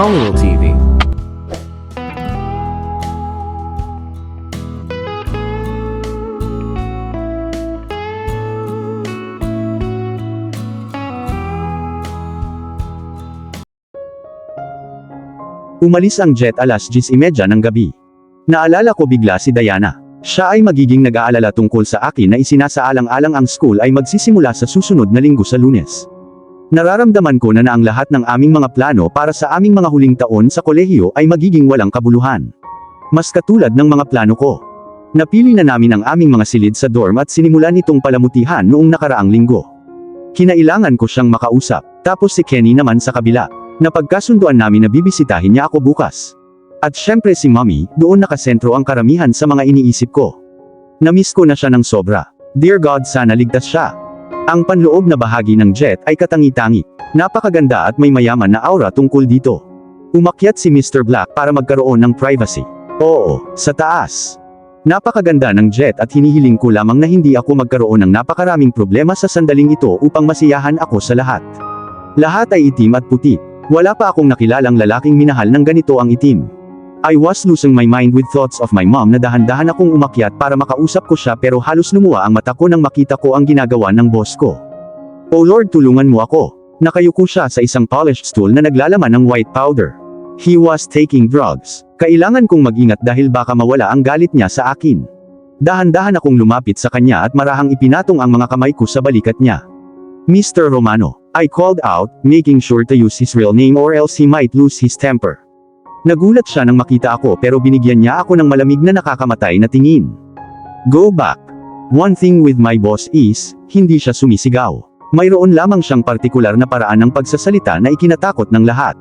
Manuel TV. Umalis ang jet alas 10:30 ng gabi. Naalala ko bigla si Diana. Siya ay magiging nag-aalala tungkol sa akin na isinasaalang-alang ang school ay magsisimula sa susunod na linggo sa Lunes. Nararamdaman ko na ang lahat ng aming mga plano para sa aming mga huling taon sa kolehiyo ay magiging walang kabuluhan. Mas katulad ng mga plano ko. Napili na namin ang aming mga silid sa dorm at sinimulan itong palamutihan noong nakaraang linggo. Kinailangan ko siyang makausap, tapos si Kenny naman sa kabila. Napagkasunduan namin na bibisitahin niya ako bukas. At syempre si Mommy, doon nakasentro ang karamihan sa mga iniisip ko. Namiss ko na siya ng sobra. Dear God, sana ligtas siya. Ang panloob na bahagi ng jet ay katangi-tangi. Napakaganda at may mayaman na aura tungkol dito. Umakyat si Mr. Black para magkaroon ng privacy. Oo, sa taas. Napakaganda ng jet at hinihiling ko lamang na hindi ako magkaroon ng napakaraming problema sa sandaling ito upang masiyahan ako sa lahat. Lahat ay itim at puti. Wala pa akong nakilalang lalaking minahal ng ganito ang itim. I was losing my mind with thoughts of my mom na dahan-dahan akong umakyat para makausap ko siya pero halos lumuwa ang mata ko nang makita ko ang ginagawa ng boss ko. Oh Lord, tulungan mo ako. Nakayuko siya sa isang polished stool na naglalaman ng white powder. He was taking drugs. Kailangan kong mag-ingat dahil baka mawala ang galit niya sa akin. Dahan-dahan akong lumapit sa kanya at marahang ipinatong ang mga kamay ko sa balikat niya. Mr. Romano, I called out, making sure to use his real name or else he might lose his temper. Nagulat siya nang makita ako pero binigyan niya ako ng malamig na nakakamatay na tingin. Go back. One thing with my boss is, hindi siya sumisigaw. Mayroon lamang siyang partikular na paraan ng pagsasalita na ikinatakot ng lahat.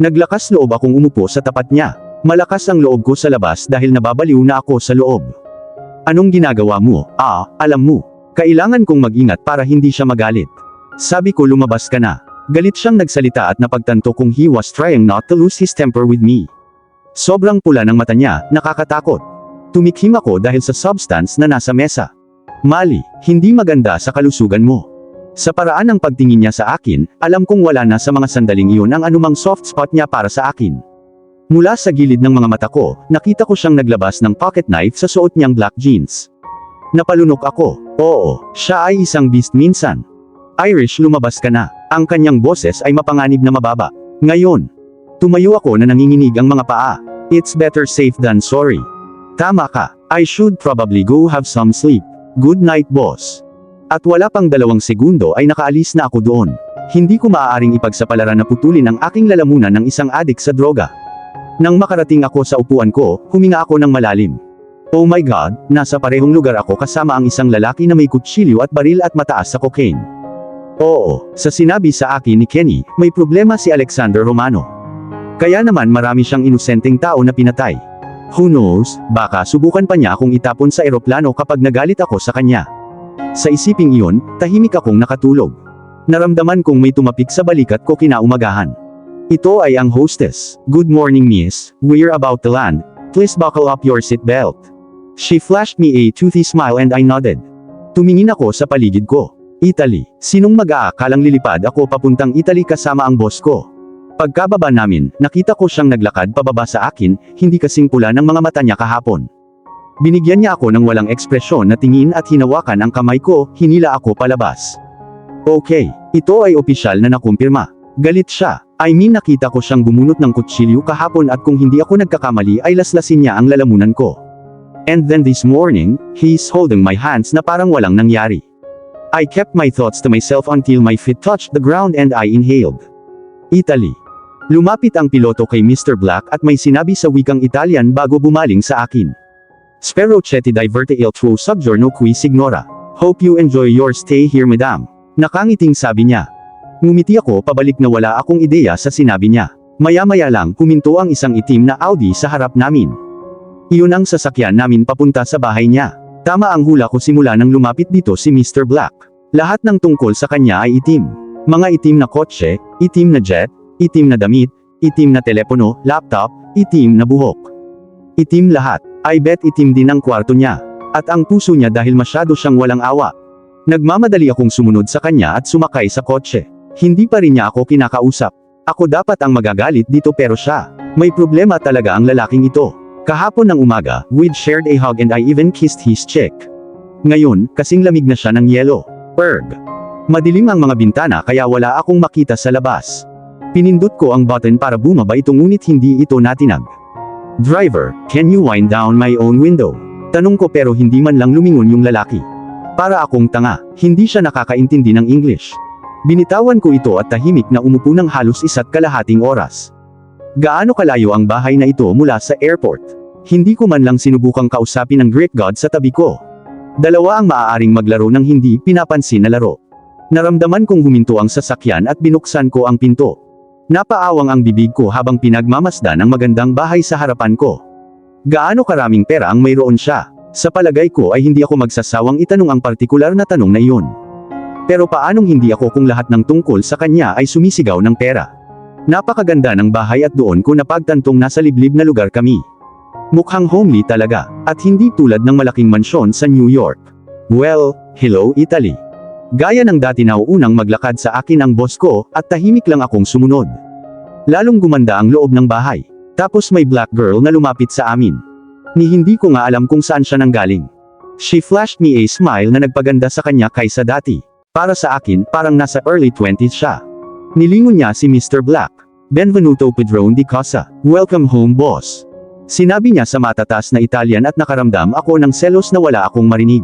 Naglakas loob akong umupo sa tapat niya. Malakas ang loob ko sa labas dahil nababaliw na ako sa loob. Anong ginagawa mo? Alam mo. Kailangan kong mag-ingat para hindi siya magalit. Sabi ko, lumabas ka na. Galit siyang nagsalita at napagtanto kong he was trying not to lose his temper with me. Sobrang pula ng mata niya, nakakatakot. Tumikhim ako dahil sa substance na nasa mesa. Mali, hindi maganda sa kalusugan mo. Sa paraan ng pagtingin niya sa akin, alam kong wala na sa mga sandaling iyon ang anumang soft spot niya para sa akin. Mula sa gilid ng mga mata ko, nakita ko siyang naglabas ng pocket knife sa suot niyang black jeans. Napalunok ako. Oo, siya ay isang beast minsan. Irish, lumabas ka na. Ang kanyang boses ay mapanganib na mababa. Ngayon, tumayo ako na nanginginig ang mga paa. It's better safe than sorry. Tama ka. I should probably go have some sleep. Good night, boss. At wala pang 2 segundo ay nakaalis na ako doon. Hindi ko maaaring ipagsapalaran na putulin ang aking lalamunan ng isang adik sa droga. Nang makarating ako sa upuan ko, huminga ako ng malalim. Oh my God, nasa parehong lugar ako kasama ang isang lalaki na may kutsilyo at baril at mataas sa cocaine. Oo, sa sinabi sa akin ni Kenny, may problema si Alexander Romano. Kaya naman marami siyang inosenteng tao na pinatay. Who knows, baka subukan pa niya akong itapon sa eroplano kapag nagalit ako sa kanya. Sa isiping iyon, tahimik akong nakatulog. Naramdaman kong may tumapik sa balikat ko kinaumagahan. Ito ay ang hostess. Good morning miss, we're about to land. Please buckle up your seatbelt. She flashed me a toothy smile and I nodded. Tumingin ako sa paligid ko. Italy. Sinong mag-aakalang lilipad ako papuntang Italy kasama ang boss ko? Pagkababa namin, nakita ko siyang naglakad pababa sa akin, hindi kasing pula ng mga mata niya kahapon. Binigyan niya ako ng walang ekspresyon na tingin at hinawakan ang kamay ko, hinila ako palabas. Okay, ito ay opisyal na nakumpirma. Galit siya. I mean nakita ko siyang bumunot ng kutsilyo kahapon at kung hindi ako nagkakamali ay laslasin niya ang lalamunan ko. And then this morning, he's holding my hands na parang walang nangyari. I kept my thoughts to myself until my feet touched the ground and I inhaled. Italy. Lumapit ang piloto kay Mr. Black at may sinabi sa wikang Italian bago bumaling sa akin. Spero che ti diverte il tuo soggiorno qui signora. Hope you enjoy your stay here madam. Nakangiting sabi niya. Ngumiti ako pabalik na wala akong ideya sa sinabi niya. Maya-maya lang huminto ang isang itim na Audi sa harap namin. Iyon ang sasakyan namin papunta sa bahay niya. Tama ang hula ko simula nang lumapit dito si Mr. Black. Lahat ng tungkol sa kanya ay itim. Mga itim na kotse, itim na jet, itim na damit, itim na telepono, laptop, itim na buhok. Itim lahat. I bet itim din ang kwarto niya. At ang puso niya dahil masyado siyang walang awa. Nagmamadali akong sumunod sa kanya at sumakay sa kotse. Hindi pa rin niya ako kinakausap. Ako dapat ang magagalit dito pero siya. May problema talaga ang lalaking ito. Kahapon ng umaga, we'd shared a hug and I even kissed his cheek. Ngayon, kasing lamig na siya ng yelo. Erg. Madilim ang mga bintana kaya wala akong makita sa labas. Pinindot ko ang button para bumaba ito ngunit hindi ito natinag. Driver, can you wind down my own window? Tanong ko pero hindi man lang lumingon yung lalaki. Para akong tanga, hindi siya nakakaintindi ng English. Binitawan ko ito at tahimik na umupo ng halos 1.5 oras. Gaano kalayo ang bahay na ito mula sa airport? Hindi ko man lang sinubukang kausapin ang Greek god sa tabi ko. Dalawa ang maaaring maglaro ng hindi pinapansin na laro. Naramdaman kong huminto ang sasakyan at binuksan ko ang pinto. Napaawang ang bibig ko habang pinagmamasdan ang magandang bahay sa harapan ko. Gaano karaming pera ang mayroon siya? Sa palagay ko ay hindi ako magsasawang itanong ang partikular na tanong na iyon. Pero paanong hindi ako kung lahat ng tungkol sa kanya ay sumisigaw ng pera? Napakaganda ng bahay at doon ko napagtantong nasa liblib na lugar kami. Mukhang homely talaga, at hindi tulad ng malaking mansyon sa New York. Well, hello Italy. Gaya ng dati nauunang maglakad sa akin ang boss ko, at tahimik lang akong sumunod. Lalong gumanda ang loob ng bahay. Tapos may black girl na lumapit sa amin. Ni hindi ko nga alam kung saan siya nanggaling. She flashed me a smile na nagpaganda sa kanya kaysa dati. Para sa akin, parang nasa early 20s siya. Nilingon niya si Mr. Black. Benvenuto Padrone di Casa. Welcome home boss. Sinabi niya sa matatas na Italian at nakaramdam ako ng selos na wala akong marinig.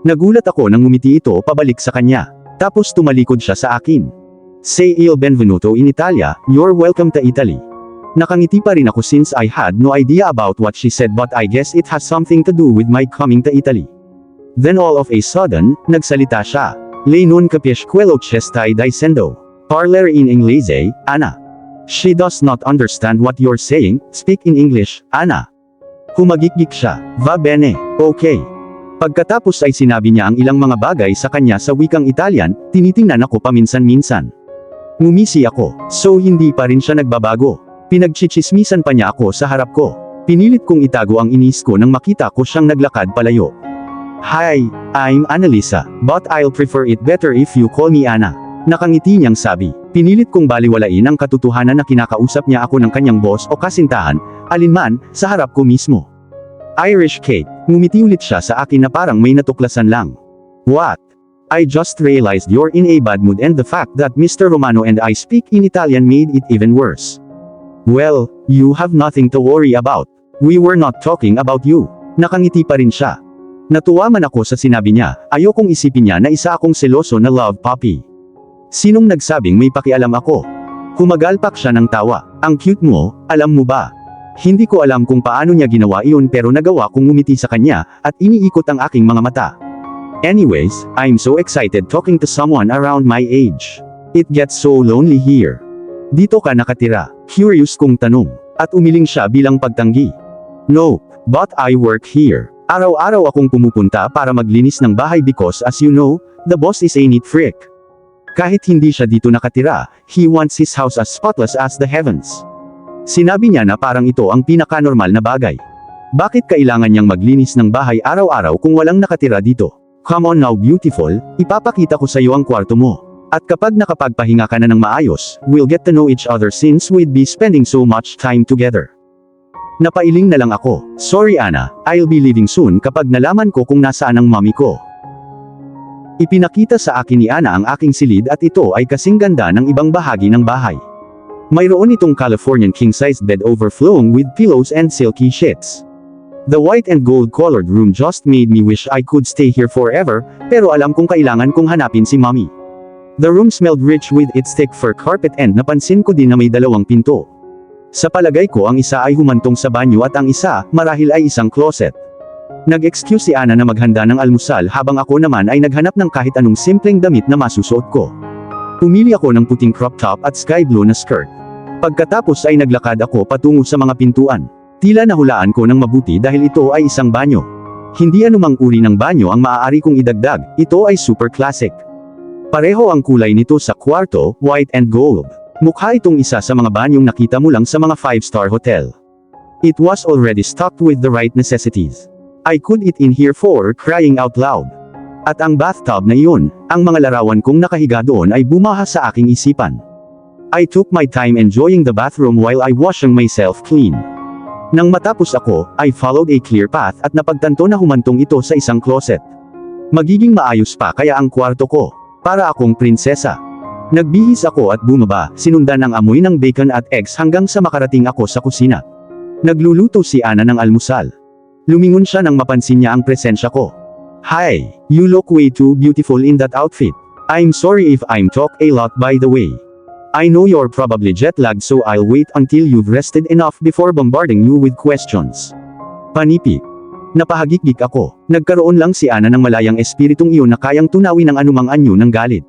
Nagulat ako nang ngumiti ito pabalik sa kanya. Tapos tumalikod siya sa akin. Say il benvenuto in Italia, you're welcome to Italy. Nakangiti pa rin ako since I had no idea about what she said but I guess it has something to do with my coming to Italy. Then all of a sudden, nagsalita siya. Lei non capisce quello che stai dicendo. Parler in inglese, Anna. She does not understand what you're saying, speak in English, Anna. Humagikgik siya. Va bene, okay. Pagkatapos ay sinabi niya ang ilang mga bagay sa kanya sa wikang Italian, tinitingnan ako paminsan-minsan. Ngumisi ako, so hindi pa rin siya nagbabago. Pinagchichismisan pa niya ako sa harap ko. Pinilit kong itago ang inis ko nang makita ko siyang naglakad palayo. Hi, I'm Annalisa, but I'll prefer it better if you call me Anna. Nakangiti niyang sabi. Pinilit kong baliwalain ang katotohanan na kinakausap niya ako ng kanyang boss o kasintahan, alinman, sa harap ko mismo. Irish Kate, ngumiti ulit siya sa akin na parang may natuklasan lang. What? I just realized you're in a bad mood and the fact that Mr. Romano and I speak in Italian made it even worse. Well, you have nothing to worry about. We were not talking about you. Nakangiti pa rin siya. Natuwa man ako sa sinabi niya, ayokong isipin niya na isa akong seloso na love puppy. Sinong nagsabing may pakialam ako? Humagalpak siya ng tawa. Ang cute mo, alam mo ba? Hindi ko alam kung paano niya ginawa iyon pero nagawa kong ngumiti sa kanya, at iniikot ang aking mga mata. Anyways, I'm so excited talking to someone around my age. It gets so lonely here. Dito ka nakatira? Curious kong tanong. At umiling siya bilang pagtanggi. No, but I work here. Araw-araw akong pumupunta para maglinis ng bahay because as you know, the boss is a neat freak. Kahit hindi siya dito nakatira, he wants his house as spotless as the heavens. Sinabi niya na parang ito ang pinaka-normal na bagay. Bakit kailangan niyang maglinis ng bahay araw-araw kung walang nakatira dito? Come on now beautiful, ipapakita ko sa iyo ang kwarto mo. At kapag nakapagpahinga ka na ng maayos, we'll get to know each other since we'd be spending so much time together. Napailing na lang ako. Sorry Anna, I'll be leaving soon kapag nalaman ko kung nasaan ang mommy ko. Ipinakita sa akin ni Anna ang aking silid at ito ay kasing ganda ng ibang bahagi ng bahay. Mayroon itong Californian king-sized bed overflowing with pillows and silky sheets. The white and gold colored room just made me wish I could stay here forever, pero alam kong kailangan kong hanapin si mommy. The room smelled rich with its thick fur carpet and napansin ko din na may 2 pinto. Sa palagay ko ang isa ay humantong sa banyo at ang isa, marahil ay isang closet. Nag-excuse si Anna na maghanda ng almusal habang ako naman ay naghanap ng kahit anong simpleng damit na masusuot ko. Pumili ako ng puting crop top at sky blue na skirt. Pagkatapos ay naglakad ako patungo sa mga pintuan. Tila nahulaan ko ng mabuti dahil ito ay isang banyo. Hindi anumang uri ng banyo ang maaari kong idagdag, ito ay super classic. Pareho ang kulay nito sa kwarto, white and gold. Mukha itong isa sa mga banyong nakita mo lang sa mga 5-star hotel. It was already stocked with the right necessities. I could eat in here for crying out loud. At ang bathtub na iyon, ang mga larawan kong nakahiga doon ay bumaha sa aking isipan. I took my time enjoying the bathroom while I washing myself clean. Nang matapos ako, I followed a clear path at napagtanto na humantong ito sa isang closet. Magiging maayos pa kaya ang kwarto ko. Para akong prinsesa. Nagbihis ako at bumaba, sinundan ang amoy ng bacon at eggs hanggang sa makarating ako sa kusina. Nagluluto si Ana ng almusal. Lumingon siya nang mapansin niya ang presensya ko. Hi, you look way too beautiful in that outfit. I'm sorry if I'm talk a lot by the way. I know you're probably jet-lagged so I'll wait until you've rested enough before bombarding you with questions. Panipik. Napahagikik ako. Nagkaroon lang si Ana ng malayang espiritong iyon na kayang tunawin ang anumang anyo ng galit.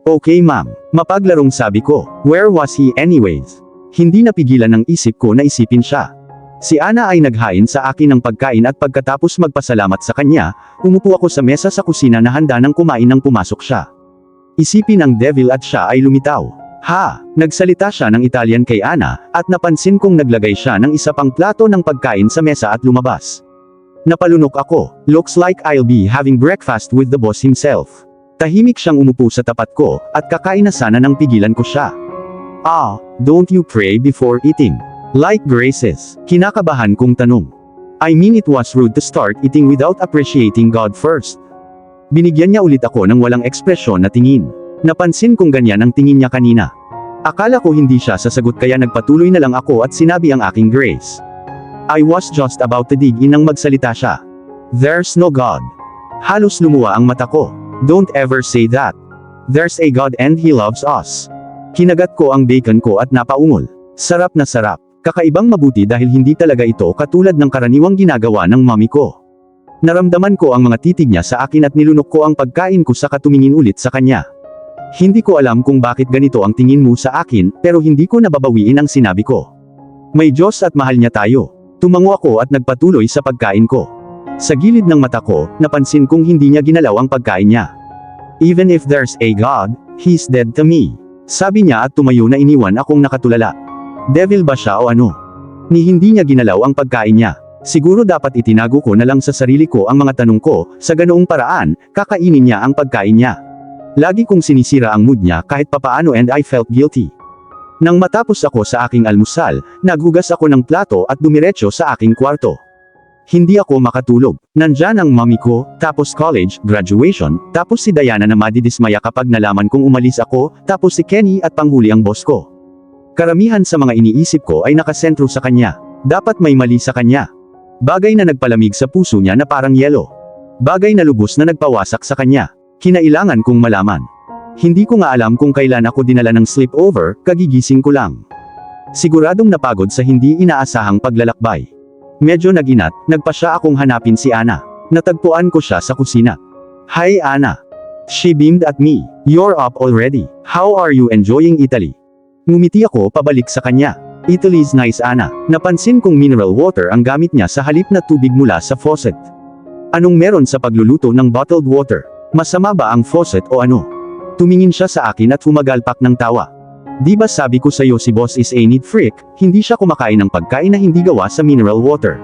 Okay ma'am, mapaglarong sabi ko. Where was he anyways? Hindi napigilan ng isip ko na isipin siya. Si Ana ay naghain sa akin ng pagkain at pagkatapos magpasalamat sa kanya, umupo ako sa mesa sa kusina na handa nang kumain nang pumasok siya. Isipin ang devil at siya ay lumitaw. Ha! Nagsalita siya ng Italian kay Ana, at napansin kong naglagay siya ng isa pang plato ng pagkain sa mesa at lumabas. Napalunok ako. Looks like I'll be having breakfast with the boss himself. Tahimik siyang umupo sa tapat ko, at kakain na sana nang pigilan ko siya. Ah, don't you pray before eating? Like graces? Kinakabahan kong tanong. I mean it was rude to start eating without appreciating God first. Binigyan niya ulit ako ng walang ekspresyon na tingin. Napansin kong ganyan ang tingin niya kanina. Akala ko hindi siya sasagot kaya nagpatuloy na lang ako at sinabi ang aking grace. I was just about to dig in nang magsalita siya. There's no God. Halos lumuwa ang mata ko. Don't ever say that. There's a God and He loves us. Kinagat ko ang bacon ko at napaungol. Sarap na sarap. Kakaibang mabuti dahil hindi talaga ito katulad ng karaniwang ginagawa ng mami ko. Naramdaman ko ang mga titig niya sa akin at nilunok ko ang pagkain ko saka tumingin ulit sa kanya. Hindi ko alam kung bakit ganito ang tingin mo sa akin, pero hindi ko nababawiin ang sinabi ko. May Diyos at mahal niya tayo. Tumango ako at nagpatuloy sa pagkain ko. Sa gilid ng mata ko, napansin kong hindi niya ginalaw ang pagkain niya. Even if there's a God, He's dead to me. Sabi niya at tumayo na iniwan akong nakatulala. Devil ba siya o ano? Ni hindi niya ginalaw ang pagkain niya. Siguro dapat itinago ko na lang sa sarili ko ang mga tanong ko, sa ganoong paraan, kakainin niya ang pagkain niya. Lagi kong sinisira ang mood niya kahit papaano and I felt guilty. Nang matapos ako sa aking almusal, naghugas ako ng plato at dumiretso sa aking kwarto. Hindi ako makatulog. Nandyan ang mami ko, tapos college, graduation, tapos si Diana na madidismaya kapag nalaman kong umalis ako, tapos si Kenny at panghuli ang boss ko. Karamihan sa mga iniisip ko ay nakasentro sa kanya. Dapat may mali sa kanya. Bagay na nagpalamig sa puso niya na parang yelo. Bagay na lubos na nagpawasak sa kanya. Kinailangan kong malaman. Hindi ko nga alam kung kailan ako dinala ng sleepover, kagigising ko lang. Siguradong napagod sa hindi inaasahang paglalakbay. Medyo naginat, nagpasya akong hanapin si Ana. Natagpuan ko siya sa kusina. Hi Ana. She beamed at me. You're up already. How are you enjoying Italy? Ngumiti ako pabalik sa kanya. Italy's nice Ana. Napansin kong mineral water ang gamit niya sa halip na tubig mula sa faucet. Anong meron sa pagluluto ng bottled water? Masama ba ang faucet o ano? Tumingin siya sa akin at humagalpak ng tawa. Di ba sabi ko sa'yo si boss is a neat freak, hindi siya kumakain ng pagkain na hindi gawa sa mineral water.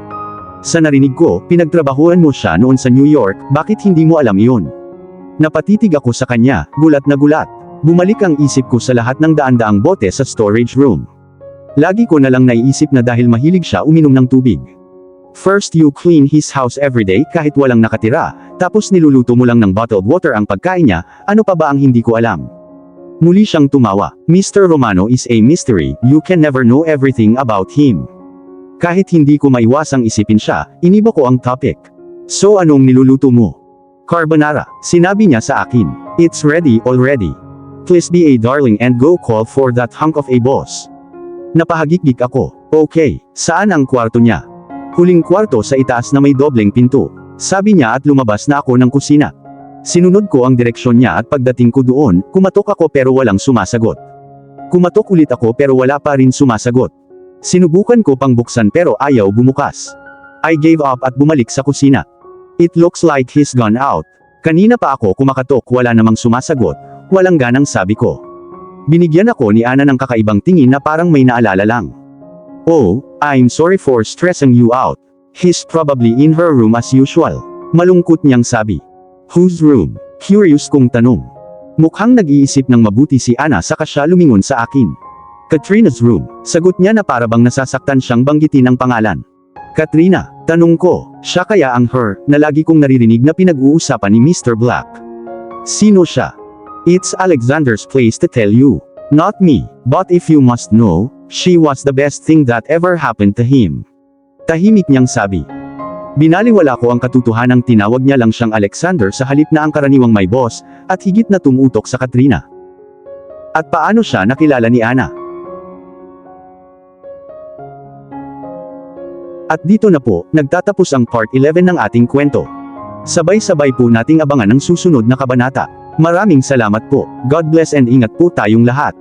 Sa narinig ko, pinagtrabahuan mo siya noon sa New York, bakit hindi mo alam iyon? Napatitig ako sa kanya, gulat na gulat. Bumalik ang isip ko sa lahat ng daan-daang bote sa storage room. Lagi ko na lang naiisip na dahil mahilig siya uminom ng tubig. First you clean his house everyday kahit walang nakatira, tapos niluluto mo lang ng bottled water ang pagkain niya, ano pa ba ang hindi ko alam? Muli siyang tumawa. Mr. Romano is a mystery, you can never know everything about him. Kahit hindi ko maiwasang isipin siya, iniba ko ang topic. So anong niluluto mo? Carbonara, sinabi niya sa akin. It's ready already. Please be a darling and go call for that hunk of a boss. Napahagikik ako. Okay, saan ang kwarto niya? Huling kwarto sa itaas na may dobleng pinto. Sabi niya at lumabas na ako ng kusina. Sinunod ko ang direksyon niya at pagdating ko doon, kumatok ako pero walang sumasagot. Kumatok ulit ako pero wala pa rin sumasagot. Sinubukan ko pang buksan pero ayaw bumukas. I gave up at bumalik sa kusina. It looks like he's gone out. Kanina pa ako kumakatok wala namang sumasagot, walang ganang sabi ko. Binigyan ako ni Ana ng kakaibang tingin na parang may naalala lang. Oh, I'm sorry for stressing you out. He's probably in her room as usual. Malungkot niyang sabi. Whose room? Curious kong tanong. Mukhang nag-iisip ng mabuti si Ana saka siya lumingon sa akin. Katrina's room. Sagot niya na parabang nasasaktan siyang banggitin ang pangalan. Katrina, tanong ko, siya kaya ang her, na lagi kong naririnig na pinag-uusapan ni Mr. Black? Sino siya? It's Alexander's place to tell you. Not me, but if you must know, she was the best thing that ever happened to him. Tahimik niyang sabi. Binaliwala ko ang katotohanang tinawag niya lang siyang Alexander sa halip na ang karaniwang may boss, at higit na tumutok sa Katrina. At paano siya nakilala ni Ana? At dito na po, nagtatapos ang part 11 ng ating kwento. Sabay-sabay po nating abangan ang susunod na kabanata. Maraming salamat po. God bless and ingat po tayong lahat.